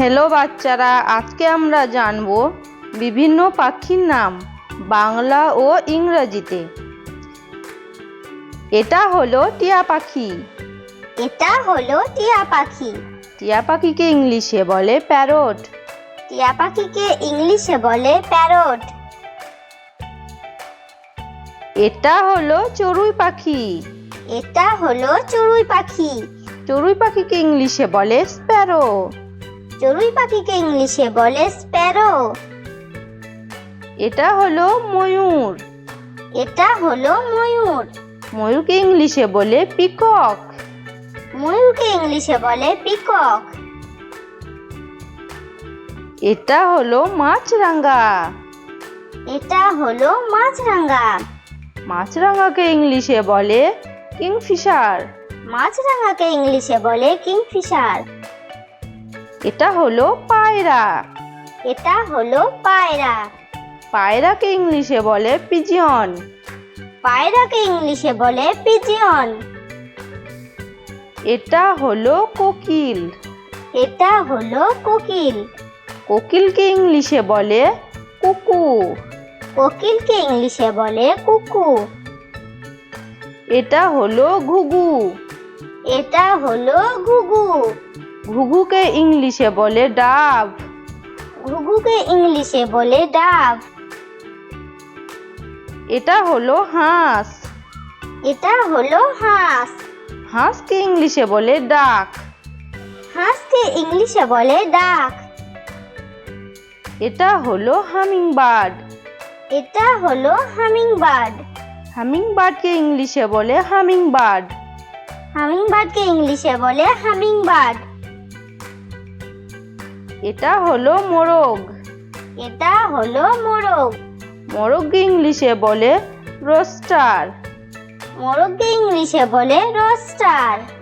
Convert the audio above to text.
Hello বাচ্চারা, আজকে আমরা জানবো বিভিন্ন পাখির নাম বাংলা ও ইংরেজিতে। এটা হলো টিয়া পাখি। এটা হলো টিয়া পাখি। টিয়া পাখিকে ইংলিশে বলে প্যারট। টিয়া পাখিকে ইংলিশে বলে প্যারট। এটা হলো চড়ুই পাখি। এটা হলো চড়ুই পাখি। চড়ুই পাখিকে ইংলিশে বলে স্প্যারো। চড়ুই পাখিকে ইংলিশে বলে স্প্যারো। এটা হলো ময়ূর। এটা হলো ময়ূর। ময়ূরকে ইংলিশে বলে পিকক। ময়ূরকে ইংলিশে বলে পিকক। এটা হলো মাছরাঙা। এটা হলো মাছরাঙা। মাছরাঙাকে ইংলিশে বলে কিংফিশার। মাছরাঙাকে ইংলিশে বলে কিংফিশার। এটা হলো পায়রা। এটা হলো পায়রা। পায়রাকে ইংলিশে বলে পিজিয়ন। পায়রাকে ইংলিশে বলে পিজিয়ন। এটা হলো কোকিল। এটা হলো কোকিল। কোকিলকে ইংলিশে বলে কুকু। কোকিলকে ইংলিশে বলে কুকু। এটা হলো ঘুঘু। এটা হলো ঘুঘু। ঘুঘুকে ইংলিশে বলে ডাব। ঘুঘুকে ইংলিশে বলে ডাব। এটা হলো হাঁস। এটা হলো হাঁস। হাঁসকে ইংলিশে বলে ডাক। হাঁসকে ইংলিশে বলে ডাক। এটা হলো হামিংবার্ড। এটা হলো হামিংবার্ড। হামিংবার্ডকে ইংলিশে বলে হামিংবার্ড। হামিংবার্ডকে ইংলিশে বলে হামিংবার্ড। এটা হলো মোরগ। এটা হলো মোরগ। মোরগকে ইংলিশে বলে রোস্টার। মোরগকে ইংলিশে বলে রোস্টার।